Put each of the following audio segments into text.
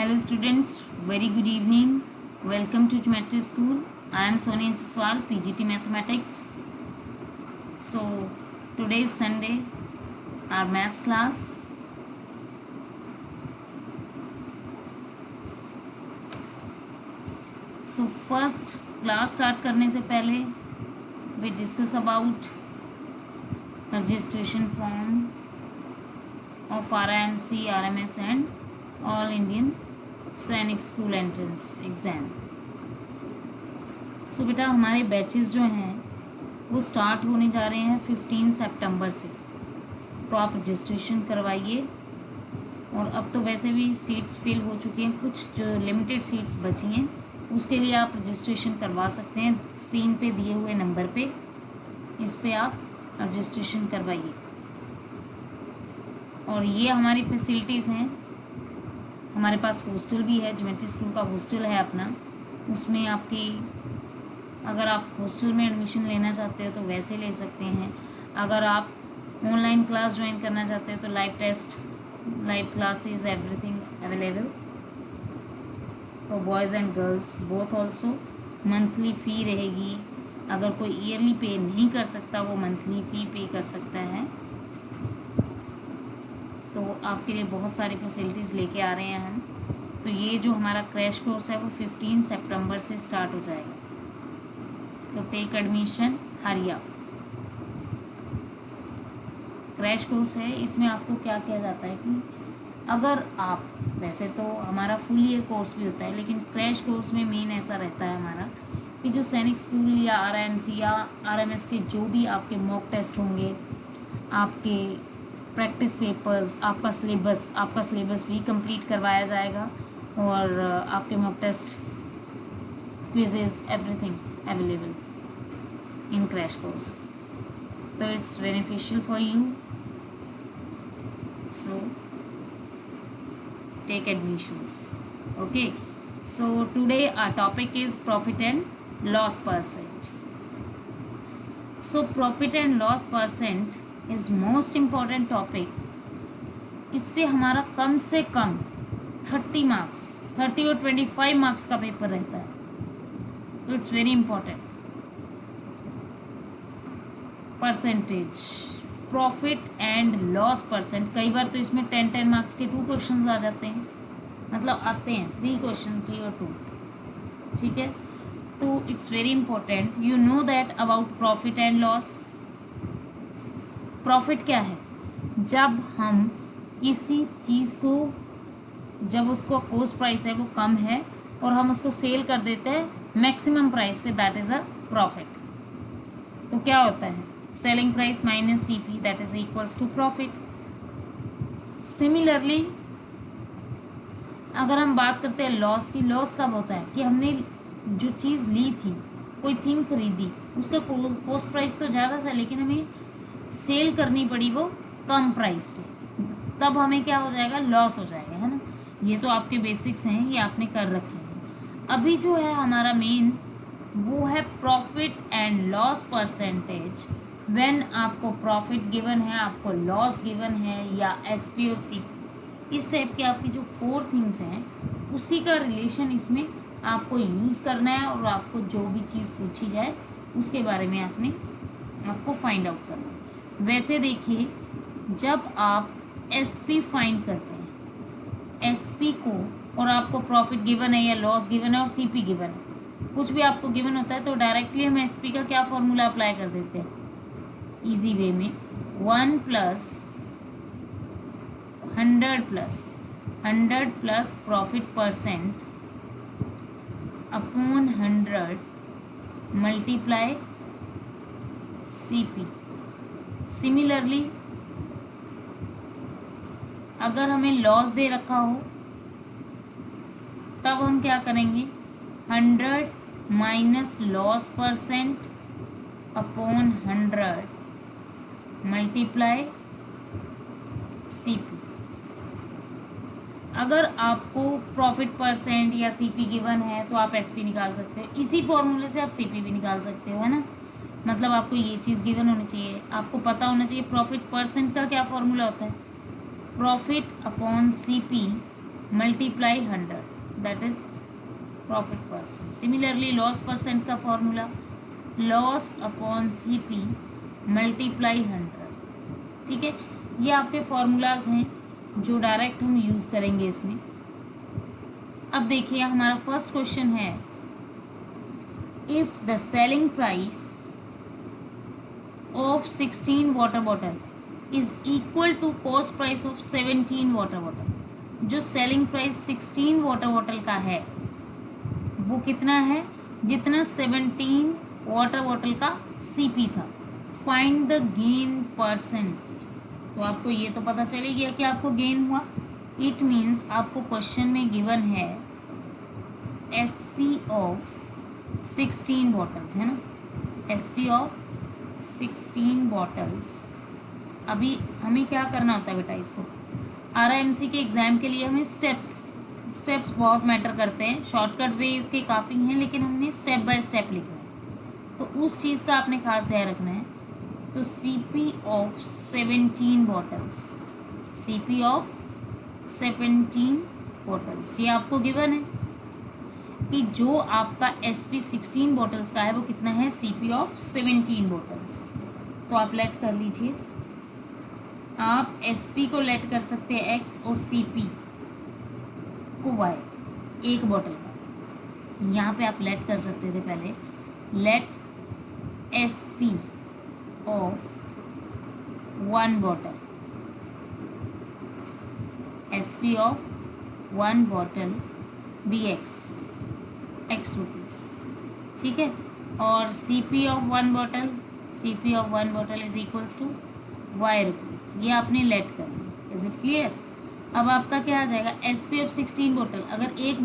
Hello students, very good evening. Welcome to Geometry School. I am Sonia Jaswal, PGT Mathematics. So today is Sunday, our maths class. So first class start करने से पहले we discuss about registration form of RIMC, RMS and All Indian सैनिक school entrance exam. सो बेटा हमारे batches जो हैं वो start होने जा रहे हैं 15 सितंबर से, तो आप रजिस्ट्रेशन करवाइए। और अब तो वैसे भी सीट्स फिल हो चुकी हैं, कुछ जो लिमिटेड सीट्स बची हैं उसके लिए आप रजिस्ट्रेशन करवा सकते हैं। स्क्रीन पे दिए हुए नंबर पे इस पे आप रजिस्ट्रेशन करवाइए। और ये हमारी फैसिलिटीज़ हैं, हमारे पास हॉस्टल भी है, ज्योमेट्री स्कूल का हॉस्टल है अपना। उसमें आपकी अगर आप हॉस्टल में एडमिशन लेना चाहते हो तो वैसे ले सकते हैं। अगर आप ऑनलाइन क्लास ज्वाइन करना चाहते हो तो live test, live classes, everything available for boys and girls both also. Monthly fee रहेगी, अगर कोई ईयरली पे नहीं कर सकता वो मंथली फ़ी पे कर सकता है। तो आपके लिए बहुत सारी फैसिलिटीज़ लेके आ रहे हैं हम। तो ये जो हमारा क्रैश कोर्स है वो 15 सितंबर से स्टार्ट हो जाएगा, तो take admission, hurry up. Crash course है, इसमें आपको क्या किया जाता है कि अगर आप, वैसे तो हमारा फुल ईयर कोर्स भी होता है, लेकिन क्रैश कोर्स में मेन ऐसा रहता है हमारा कि जो सैनिक स्कूल या आरआईएमसी या आरएमएस के जो भी आपके मॉक टेस्ट होंगे, आपके प्रैक्टिस पेपर्स, आपका सिलेबस भी कंप्लीट करवाया जाएगा। और आपके mock test, quizzes, everything available in crash course. तो it's beneficial for you, so take admissions. Okay, so today our topic is profit and loss percent. So profit and loss percent is most important topic. इससे हमारा कम से कम 30 marks, 30 और 25 marks का paper रहता है, तो it's very important. Percentage, profit and loss percent, कई बार तो इसमें 10 मार्क्स के 2 क्वेश्चन आ जाते हैं, मतलब आते हैं 3 क्वेश्चन, 3 और 2, ठीक है। तो it's very important you know that about profit and loss. Profit क्या है? जब हम किसी चीज़ को, जब उसको कॉस्ट प्राइस है वो कम है और हम उसको सेल कर देते हैं मैक्सिमम प्राइस पे, दैट इज़ अ प्रॉफिट। तो क्या होता है? Selling price minus CP, that is equals to profit. Similarly अगर हम बात करते हैं लॉस की, लॉस कब होता है कि हमने जो चीज़ ली थी, कोई थिंग खरीदी, उसका कॉस्ट प्राइस तो ज़्यादा था लेकिन हमें सेल करनी पड़ी वो कम प्राइस पे, तब हमें क्या हो जाएगा? लॉस हो जाएगा, है ना। ये तो आपके बेसिक्स हैं, ये आपने कर रखे हैं। अभी जो है हमारा मेन वो है profit and loss percentage. When आपको प्रॉफिट गिवन है, आपको लॉस गिवन है, या एसपी और सीपी, इस टाइप की आपकी जो 4 थिंग्स हैं उसी का रिलेशन इसमें आपको यूज़ करना है। और आपको जो भी चीज़ पूछी जाए उसके बारे में आपको फाइंड आउट करना है। वैसे देखिए, जब आप एसपी फाइंड करते हैं, एसपी को, और आपको प्रॉफिट गिवन है या लॉस गिवन है और सीपी गिवन है, कुछ भी आपको गिवन होता है तो डायरेक्टली हम एसपी का क्या फॉर्मूला अप्लाई कर देते हैं इजी वे में, 1 plus 100 plus profit percent upon 100 multiply CP. Similarly अगर हमें लॉस दे रखा हो तब हम क्या करेंगे? 100 minus loss percent upon 100 multiply CP. अगर आपको प्रॉफिट परसेंट या सीपी गिवन है तो आप एसपी निकाल सकते हो, इसी फॉर्मूले से आप सीपी भी निकाल सकते हो, है ना। मतलब आपको ये चीज़ गिवन होनी चाहिए, आपको पता होना चाहिए प्रॉफिट परसेंट का क्या फॉर्मूला होता है, profit upon CP multiply 100, that is profit percent. Similarly loss percent का formula loss upon CP multiply 100। ठीक है, ये आपके फॉर्मूलाज हैं जो डायरेक्ट हम यूज़ करेंगे इसमें। अब देखिए हमारा फर्स्ट क्वेश्चन है, if the selling price of 16 water bottle is equal to cost price of 17 water bottle. जो सेलिंग प्राइस 16 वाटर बॉटल का है वो कितना है, जितना 17 वाटर बॉटल का CP था। Find the gain percent. तो आपको ये तो पता चले गया कि आपको गेन हुआ। इट मीन्स आपको क्वेश्चन में गिवन है SP ऑफ 16 बॉटल्स, है ना, SP ऑफ 16 बॉटल्स। अभी हमें क्या करना होता है बेटा, इसको RIMC के एग्ज़ाम के लिए हमें स्टेप्स बहुत मैटर करते हैं। शॉर्टकट वे इसके काफ़ी हैं, लेकिन हमने स्टेप बाय स्टेप लिखना है, तो उस चीज़ का आपने खास ध्यान रखना है। तो CP of 17 bottles, CP of 17 bottles, ये आपको गिवन है कि जो आपका SP 16 बॉटल्स का है वो कितना है, CP ऑफ 17 बॉटल्स। तो आप लेट कर लीजिए, आप SP को लेट कर सकते हैं X और CP को Y, एक बॉटल का। यहाँ पे आप लेट कर सकते थे पहले, let SP of 1 bottle, SP of 1 bottle be X rupees, ठीक है। और CP of 1 bottle, CP of 1 bottle is equals to Y rupees. ये आपने लेट कर लिया। Is it clear? अब आपका क्या आ जाएगा, SP ऑफ 16 बॉटल। अगर एक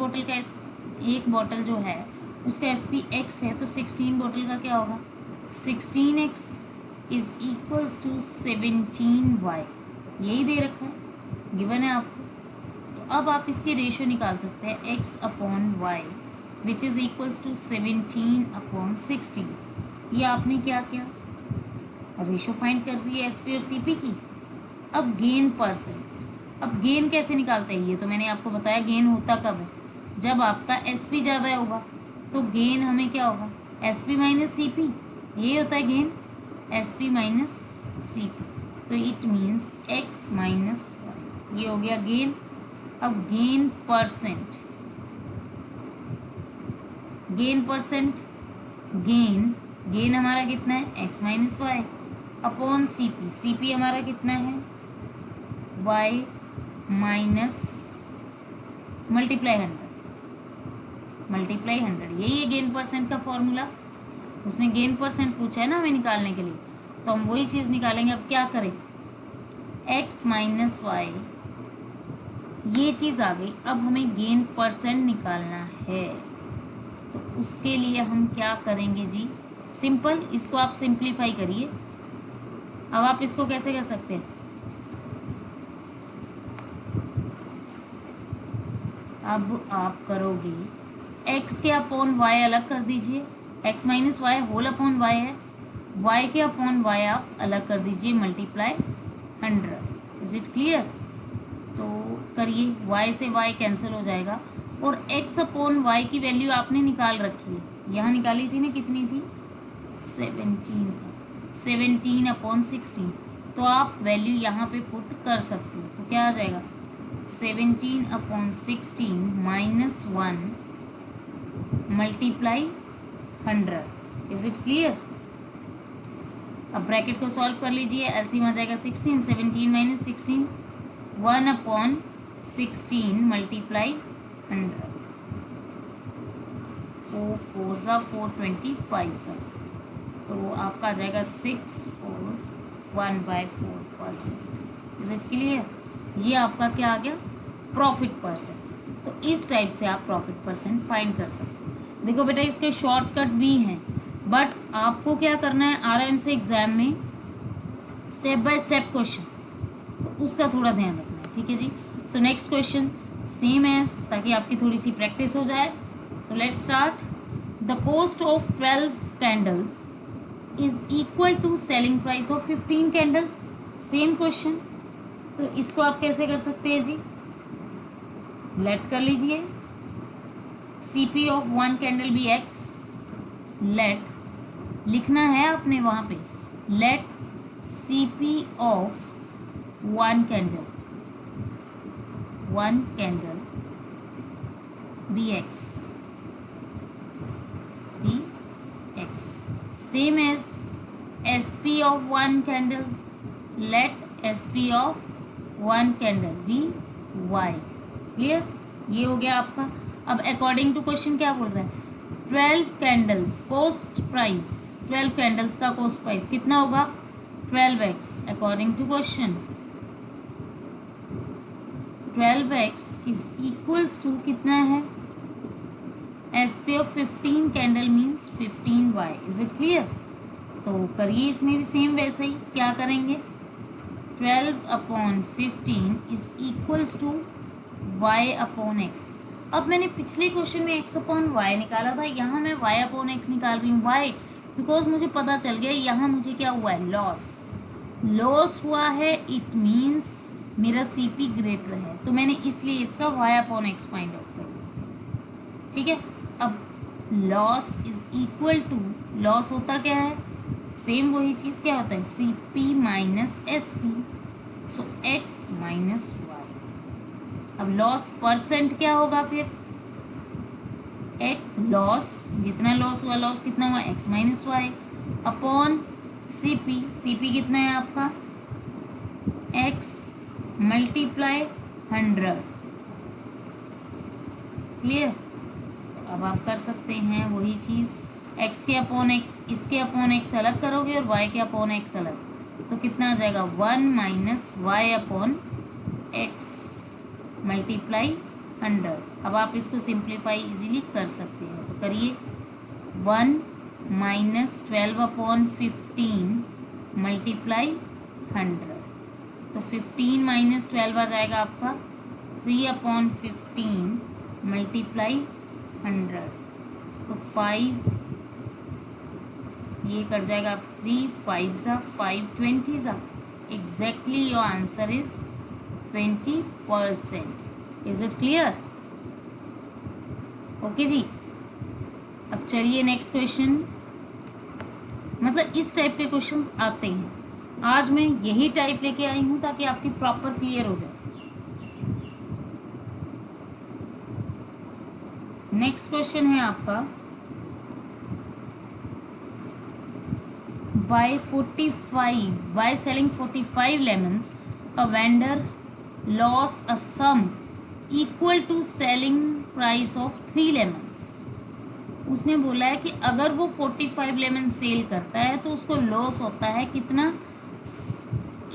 बॉटल जो है उसका SP X है तो 16 बॉटल का क्या होगा, 16X is equals to 17Y। यही दे रखा है, गिवन है आपको। तो अब आप इसकी रेशियो निकाल सकते हैं X upon Y which is equals to 17 upon 16। ये आपने क्या किया, रेशियो फाइंड कर रही है SP और CP की। अब गेन परसेंट, अब गेन कैसे निकालते हैं, ये तो मैंने आपको बताया। गेन होता कब है, जब आपका SP ज़्यादा होगा, तो गेन हमें क्या होगा, SP माइनस CP, ये होता है गेन, SP माइनस CP। तो it means X minus Y, ये हो गया गेन। अब गेन परसेंट, गेन हमारा कितना है, X minus Y upon CP। CP हमारा कितना है, Y माइनस मल्टीप्लाई 100, यही है गेन परसेंट का फॉर्मूला। उसने गेन परसेंट पूछा है ना हमें निकालने के लिए, तो हम वही चीज़ निकालेंगे। अब क्या करें, X माइनस Y, ये चीज़ आ गई। अब हमें गेन परसेंट निकालना है, तो उसके लिए हम क्या करेंगे जी, सिंपल, इसको आप सिंप्लीफाई करिए। अब आप इसको कैसे कर सकते हैं, अब आप करोगे X के अपॉन Y अलग कर दीजिए, X minus Y whole upon Y है, Y के अपॉन Y आप अलग कर दीजिए, मल्टीप्लाई 100। Is it clear? तो करिए, Y से Y कैंसिल हो जाएगा, और X अपॉन Y की वैल्यू आपने निकाल रखी है, यहाँ निकाली थी ना, कितनी थी, 17 अपॉन 16। तो आप वैल्यू यहाँ पे पुट कर सकते हो, तो क्या आ जाएगा, 17 upon 16 minus 1 multiply 100। Is it clear? अब ब्रैकेट को सॉल्व कर लीजिए, एलसीएम आ जाएगा 16, 17 माइनस 16, 1 अपॉन 16 मल्टीप्लाई 100, 4 4 सा 425 सा, तो आपका आ जाएगा 641/4%। Is it clear? ये आपका क्या आ गया, प्रॉफिट परसेंट। तो इस टाइप से आप प्रॉफिट परसेंट फाइंड कर सकते हैं। देखो बेटा, इसके शॉर्टकट भी हैं, बट आपको क्या करना है, RIMC एग्जाम में स्टेप बाय स्टेप क्वेश्चन, तो उसका थोड़ा ध्यान रखना है, ठीक है जी। So next question same as, ताकि आपकी थोड़ी सी प्रैक्टिस हो जाए। So let's start. The cost of 12 candles is equal to selling price of 15 candle. Same question, तो इसको आप कैसे कर सकते हैं जी, लेट कर लीजिए, CP ऑफ वन कैंडल भी x, लेट लिखना है आपने वहां पे, let CP of one candle be x same as SP of one candle, let SP of one candle be y। Clear, ये हो गया आपका। अब अकॉर्डिंग टू क्वेश्चन क्या बोल रहा है, 12 कैंडल्स कॉस्ट प्राइस, 12 कैंडल्स का कॉस्ट प्राइस कितना होगा, 12x। According to question 12x is equals to कितना है, SP of 15 candle means 15y। Is it clear? तो करिए इसमें भी सेम वैसे ही, क्या करेंगे, 12/15 इज इक्वल्स टू y/x। अब मैंने पिछले क्वेश्चन में x/y निकाला था, यहाँ मैं y/x निकाल रही हूँ। वाई? बिकॉज मुझे पता चल गया यहाँ मुझे क्या हुआ है, लॉस हुआ है। इट मीन्स मेरा CP ग्रेटर है, तो मैंने इसलिए इसका y/x फाइंड आउट किया। ठीक है, अब loss is equal to, loss होता क्या है, सेम वही चीज़ क्या होता है, CP माइनस SP, सो x माइनस y। अब लॉस परसेंट क्या होगा फिर, लॉस जितना लॉस हुआ, लॉस कितना हुआ, x minus y upon CP कितना है आपका, x मल्टीप्लाई 100। क्लियर? तो अब आप कर सकते हैं वही चीज़, x के अपॉन x, इसके अपॉन x अलग करोगे और y के अपॉन x अलग, तो कितना आ जाएगा, 1 minus y upon x multiply 100। अब आप इसको सिंप्लीफाई इजीली कर सकते हैं, तो करिए, 1 माइनस 12/15 मल्टीप्लाई 100, तो 15 माइनस 12 आ जाएगा आपका 3/15 मल्टीप्लाई 100, तो 5 ये कर जाएगा 3 5 ज़ा 5 20 ज़ा, exactly your answer is 20%। Is it clear? Okay जी। अब चलिए नेक्स्ट क्वेश्चन, मतलब इस टाइप के क्वेश्चंस आते हैं, आज मैं यही टाइप लेके आई हूं ताकि आपकी प्रॉपर क्लियर हो जाए। नेक्स्ट क्वेश्चन है आपका, by selling 45 lemons a vendor lost a sum equal to selling price of 3 lemons। उसने बोला है कि अगर वो 45 लेमन सेल करता है तो उसको लॉस होता है कितना,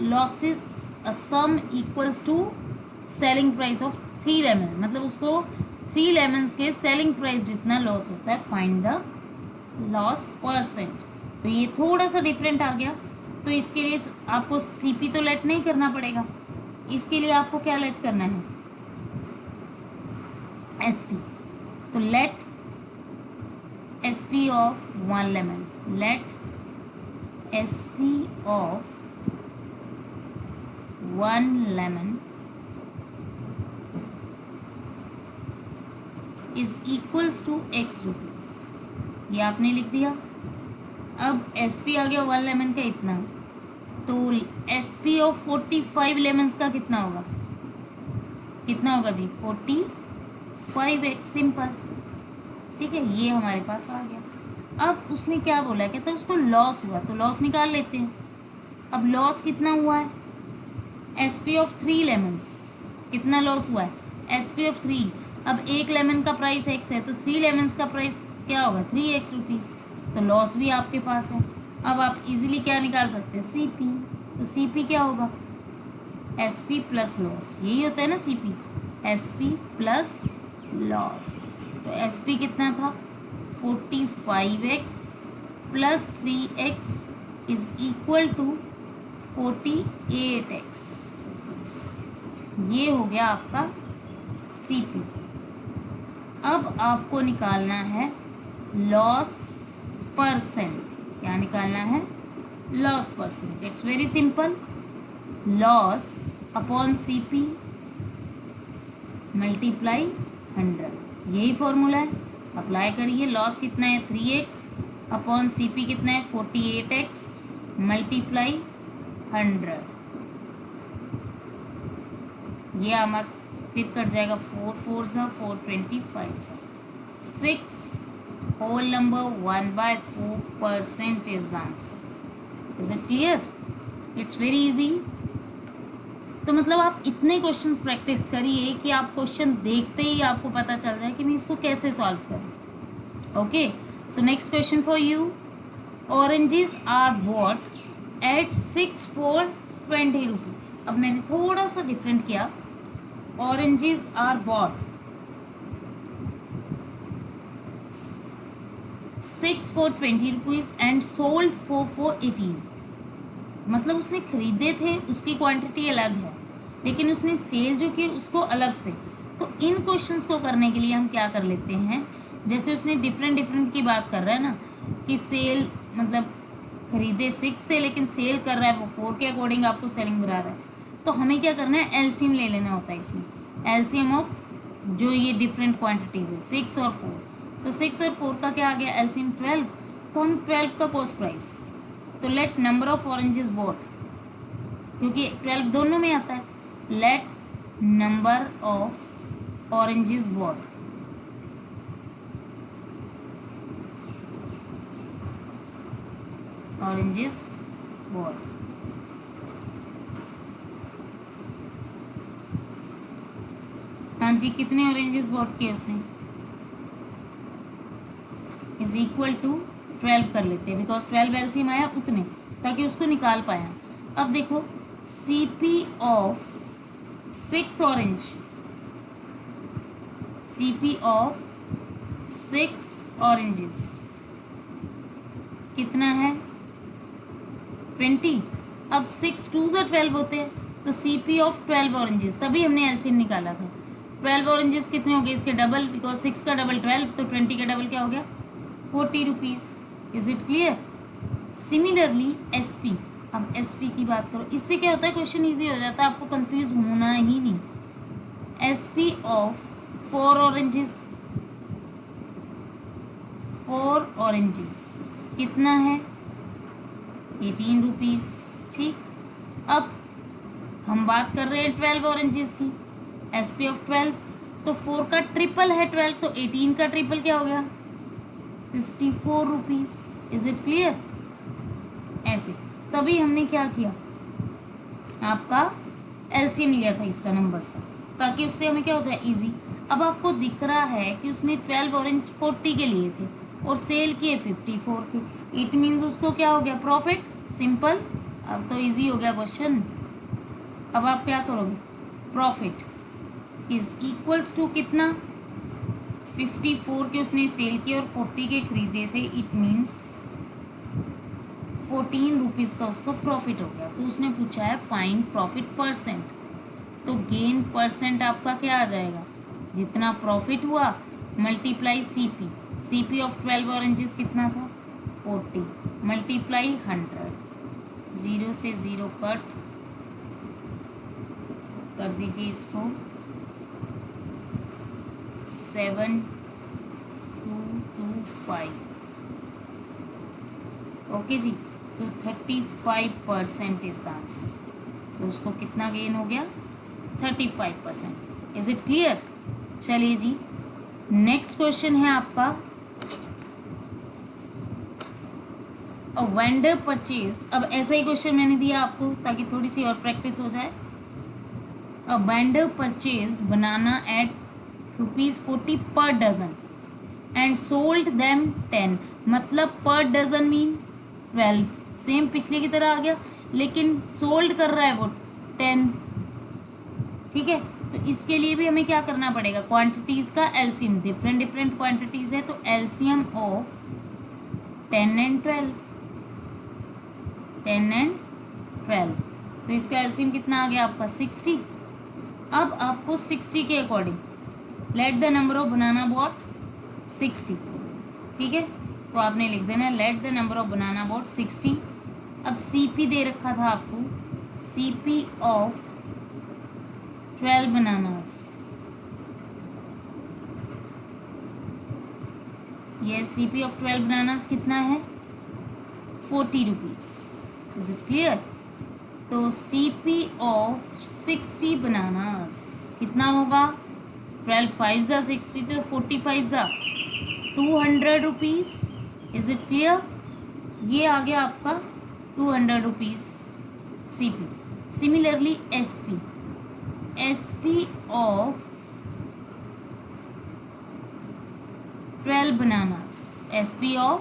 losses a sum equals to selling price of 3 lemon, मतलब उसको 3 लेमन्स के सेलिंग प्राइस जितना लॉस होता है। Find the loss percent. तो ये थोड़ा सा डिफरेंट आ गया, तो इसके लिए आपको CP तो लेट नहीं करना पड़ेगा, इसके लिए आपको क्या लेट करना है, SP। तो let SP of 1 lemon, let SP of 1 lemon is equals to x rupees, ये आपने लिख दिया। अब SP आ गया 1 लेमन का इतना, तो SP ऑफ 45 लेमन्स का कितना होगा, कितना होगा जी, 45x, सिंपल। ठीक है, ये हमारे पास आ गया। अब उसने क्या बोला, कहता है उसको लॉस हुआ, तो लॉस निकाल लेते हैं। अब लॉस कितना हुआ है, SP ऑफ 3 लेमन्स, कितना लॉस हुआ है, SP ऑफ 3। अब 1 लेमन का प्राइस x है, तो 3 लेमन्स का प्राइस क्या होगा, 3x रुपीज़, तो लॉस भी आपके पास है। अब आप इजीली क्या निकाल सकते हैं, CP। तो CP क्या होगा, SP प्लस लॉस, यही होता है ना CP, SP प्लस लॉस। तो SP कितना था, 45x plus 3x is equal to 48x। ये हो गया आपका CP। अब आपको निकालना है लॉस परसेंट। क्या निकालना है, loss percent. It's very simple, loss upon CP multiply 100, यही फॉर्मूला है, अप्लाई करिए। लॉस कितना है 3x अपॉन CP कितना है 48x मल्टीप्लाई 100, ये हमारा फिर कट जाएगा 4 4 सा 425 सा 6 whole number 1/4% is the answer. Is it clear? It's very easy. तो मतलब आप इतने क्वेश्चंस प्रैक्टिस करिए कि आप क्वेश्चन देखते ही आपको पता चल जाए कि मैं इसको कैसे सॉल्व करूँ। Okay, so next question for you. Oranges are bought at 6 for 20 rupees. अब मैंने थोड़ा सा डिफरेंट किया। Oranges are bought 6 for 20 rupees and sold for 18। मतलब उसने खरीदे थे, उसकी क्वांटिटी अलग है, लेकिन उसने सेल जो की उसको अलग से। तो इन क्वेश्चंस को करने के लिए हम क्या कर लेते हैं, जैसे उसने डिफरेंट की बात कर रहा है ना, कि सेल मतलब खरीदे 6 थे लेकिन सेल कर रहा है वो 4 के अकॉर्डिंग आपको सेलिंग बढ़ा रहा है। तो हमें क्या करना है, एलसीएम ले लेना होता है इसमें। एलसीएम ऑफ जो ये डिफरेंट क्वांटिटीज़ है 6 और 4, तो 6 और 4 का क्या आ गया एलसीएम 12। तो हम 12 का कॉस्ट प्राइस, तो let number of oranges bought, क्योंकि 12 दोनों में आता है, let number of oranges bought oranges bought हाँ जी, कितने ऑरेंजेस बॉट किए उसने, इज इक्वल टू 12 कर लेते हैं, बिकॉज 12 एलसीएम आया उतने, ताकि उसको निकाल पाया। अब देखो CP of 6 orange, CP of 6 oranges कितना है 20। अब 6 2 से 12 होते हैं, तो CP ऑफ 12 ऑरेंजेस, तभी हमने एलसीएम निकाला था। 12 ऑरेंजेस कितने हो गए इसके डबल, बिकॉज 6 का डबल 12, तो 20 का डबल क्या हो गया 40 rupees. Is it clear? Similarly SP, अब SP की बात करो, इससे क्या होता है क्वेश्चन इजी हो जाता है, आपको कंफ्यूज होना ही नहीं। SP ऑफ 4 ऑरेंजेस, 4 ऑरेंजेस कितना है 18 रुपीज़। ठीक, अब हम बात कर रहे हैं 12 ऑरेंजेस की, SP ऑफ 12, तो 4 का ट्रिपल है 12, तो 18 का ट्रिपल क्या हो गया 54 रुपीज़। Is it clear? ऐसे तभी हमने क्या किया, आपका एलसीएम लिया था इसका नंबर्स का, ताकि उससे हमें क्या हो जाए इजी। अब आपको दिख रहा है कि उसने 12 ऑरेंज 40 के लिए थे और सेल किए 54 के, इट मीन्स उसको क्या हो गया प्रॉफिट। सिंपल, अब तो इजी हो गया क्वेश्चन। अब आप क्या करोगे, प्रॉफिट इज इक्वल्स टू कितना 54 के उसने सेल किए और 40 के खरीदे थे, इट मीन्स 14 रुपीज़ का उसको प्रॉफिट हो गया। तो उसने पूछा है फाइंड प्रॉफिट परसेंट, तो गेन परसेंट आपका क्या आ जाएगा, जितना प्रॉफिट हुआ मल्टीप्लाई CP ऑफ 12 ऑरेंजेस कितना था 40 मल्टीप्लाई 100, 0 से 0 कट कर दीजिए इसको, 7225। ओके जी, तो 35% इज द आंसर। तो उसको कितना गेन हो गया 35%। Is it clear? चलिए जी, नेक्स्ट क्वेश्चन है आपका, अ वेंडर परचेज्ड। अब ऐसा ही क्वेश्चन मैंने दिया आपको ताकि थोड़ी सी और प्रैक्टिस हो जाए। A vendor purchased banana at ₹40 per dozen and sold them 10, मतलब पर डजन मीन 12, सेम पिछले की तरह आ गया, लेकिन सोल्ड कर रहा है वो 10। ठीक है, तो इसके लिए भी हमें क्या करना पड़ेगा, क्वांटिटीज़ का एलसीएम, डिफरेंट क्वांटिटीज़ है, तो एलसीएम ऑफ 10 एंड 12, 10 एंड 12, तो इसका एलसीएम कितना आ गया आपका 60। अब आपको 60 के according let the number of banana bought 60। ठीक है, तो आपने लिख देना let the number of banana bought 60। अब CP दे रखा था आपको, CP ऑफ 12 बनानास ये CP ऑफ 12 बनानास कितना है? 40 रुपीज़। Is it clear? तो CP ऑफ 60 बनानास कितना होगा? 12 5 ज़ा 60 तो 45 ज़ा 200 रुपीज़। Is it clear? ये आ गया आपका 200 rupees CP। Similarly SP of 12 bananas, SP of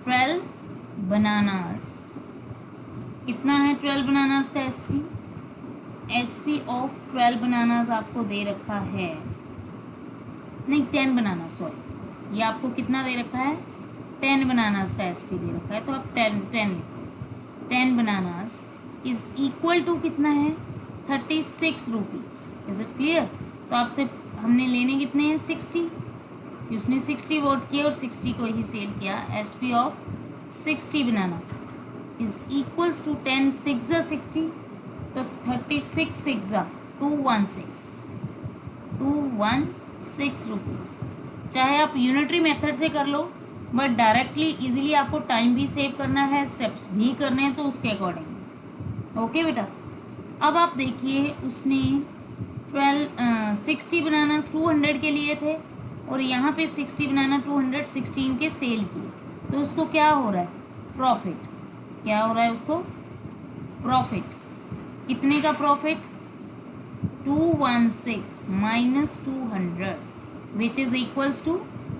12 bananas कितना है? 12 बनानास का SP ऑफ 12 बनानास आपको दे रखा है, नहीं 10 बनाना, सॉरी, ये आपको कितना दे रखा है? 10 बनानास का SP दे रखा है, तो आप 10 लिखो। 10 बनानास इज इक्वल टू कितना है? 36 रुपीज़। Is it clear? तो आपसे हमने लेने कितने हैं? 60। उसने 60 वोट किया और 60 को ही सेल किया। SP of 60 banana is equals to 10 6 ज़ा 60, तो 36 6 ज़ा 216 रुपीज़। चाहे आप यूनिटरी मेथड से कर लो, बट डायरेक्टली इजीली आपको टाइम भी सेव करना है, स्टेप्स भी करने हैं, तो उसके अकॉर्डिंग। ओके बेटा, अब आप देखिए उसने 60 बनानास 200 के लिए थे और यहाँ पे 60 बनाना 216 के सेल किए, तो उसको क्या हो रहा है? प्रॉफिट। क्या हो रहा है उसको? प्रॉफिट। कितने का profit? 216 minus 200 which is equals to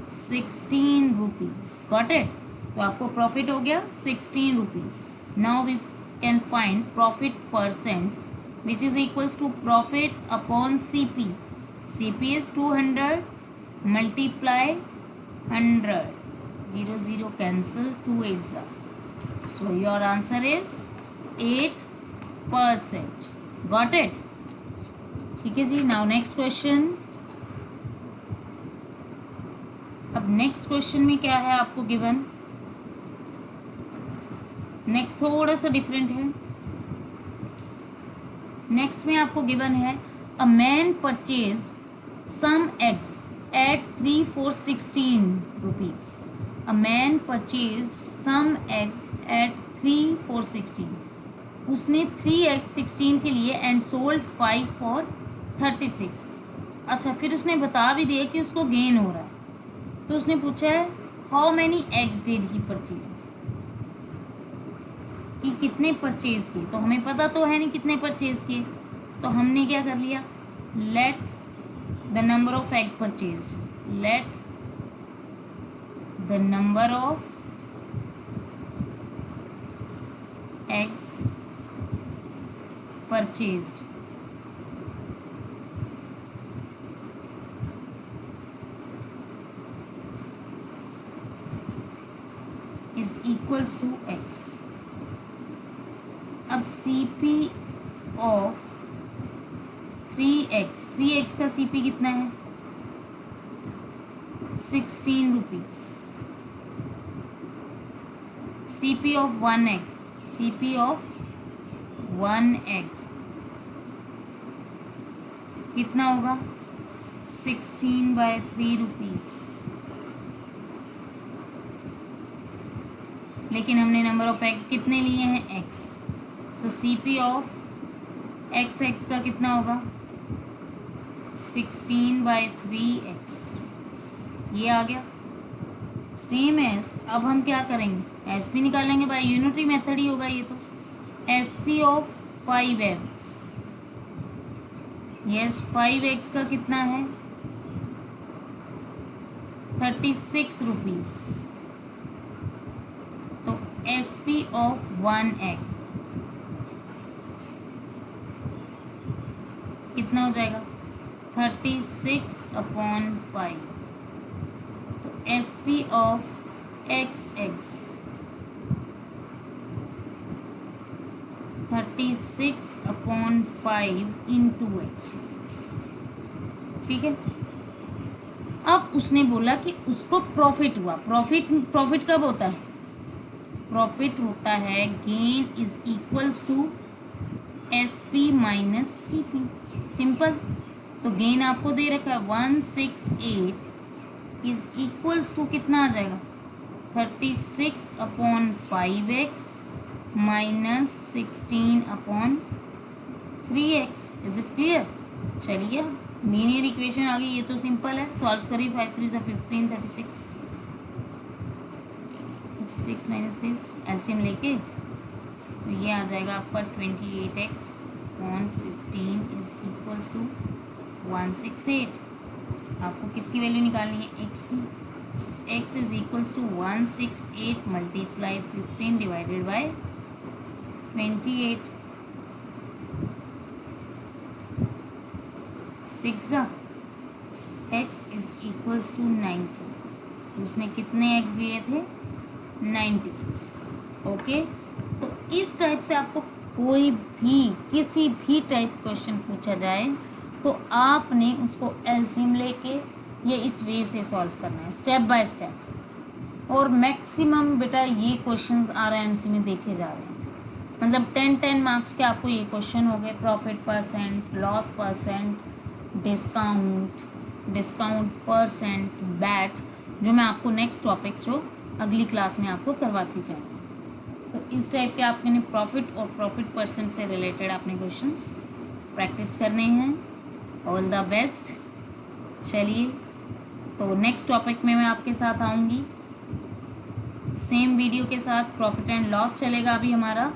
16 rupees. Got it? तो आपको प्रॉफिट हो गया 16 rupees. Now we can find profit percent which is equals to profit upon CP। CP is 200 multiply 100, 0 0 cancel, 2 8 ज़ा, so your answer is 8%. Got it? ठीक है जी। Now next question. अब next question में क्या है आपको गिवन? नेक्स्ट थोड़ा सा डिफरेंट है। नेक्स्ट में आपको गिवन है a man purchased some eggs at 3 for 16 rupees. A man purchased some eggs at 3 for 16. उसने 3 eggs 16 के लिए and sold 5 for 36. अच्छा, फिर उसने बता भी दिया कि उसको गेन हो रहा है, तो उसने पूछा है how many eggs did he purchase, कि कितने परचेज किए। तो हमें पता तो है नहीं कितने परचेज किए, तो हमने क्या कर लिया? Let the number of egg purchased, let the number of eggs purchased is equals to x. अब CP of 3x का CP कितना है? 16 rupees. CP of 1 egg, CP of 1 egg कितना होगा? 16/3 रुपीज़। लेकिन हमने नंबर ऑफ एग्स कितने लिए हैं? x, तो CP ऑफ x का कितना होगा? 16/3x। ये आ गया। सेम एज अब हम क्या करेंगे? SP निकालेंगे, बाय यूनिटरी मेथड ही होगा ये तो। SP of 5x, yes 5x का कितना है? 36 रुपीज़। तो SP ऑफ 1 egg कितना हो जाएगा? 36/5। तो SP of x 36/5 into x। ठीक है। अब उसने बोला कि उसको प्रॉफिट हुआ। प्रॉफिट कब होता है? प्रॉफिट होता है gain is equals to SP minus CP। Simple. तो गेन आपको दे रखा है 168 इज इक्वल्स टू कितना आ जाएगा 36/5x minus 16/3x। Is it clear? चलिए लीनियर इक्वेशन आ गई, ये तो सिंपल है, सॉल्व करिए। 5 3 15, 36 माइनस दिस एलसीएम लेके तो ये आ जाएगा आपका 28x/15 इज इक्वल्स टू 168। आपको किसकी वैल्यू निकालनी है? x की। So x is equals to 168 multiply 15 divided by 28। 6 x is equals to 90। उसने कितने x लिए थे? 90x। ओके, तो इस टाइप से आपको कोई भी किसी भी टाइप क्वेश्चन पूछा जाए तो आपने उसको एलसीएम लेके या इस वे से सॉल्व करना है, स्टेप बाय स्टेप। और मैक्सिमम बेटा ये क्वेश्चंस आरएमसी में देखे जा रहे हैं, मतलब 10 मार्क्स के आपको ये क्वेश्चन हो गए। Profit percent, loss percent, discount percent, bat, जो मैं आपको नेक्स्ट टॉपिक्स जो अगली क्लास में आपको करवाती जाऊँगी। तो इस टाइप के आपने प्रॉफिट और प्रॉफिट परसेंट से रिलेटेड आपने क्वेश्चंस प्रैक्टिस करने हैं। All the best. चलिए, तो नेक्स्ट टॉपिक में मैं आपके साथ आऊँगी सेम वीडियो के साथ। प्रॉफिट एंड लॉस चलेगा अभी हमारा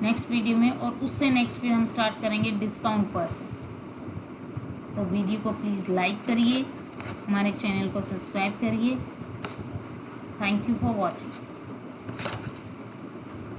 नेक्स्ट वीडियो में, और उससे नेक्स्ट फिर हम स्टार्ट करेंगे डिस्काउंट परसेंट। तो वीडियो को प्लीज़ लाइक करिए, हमारे चैनल को सब्सक्राइब करिए। Thank you for watching.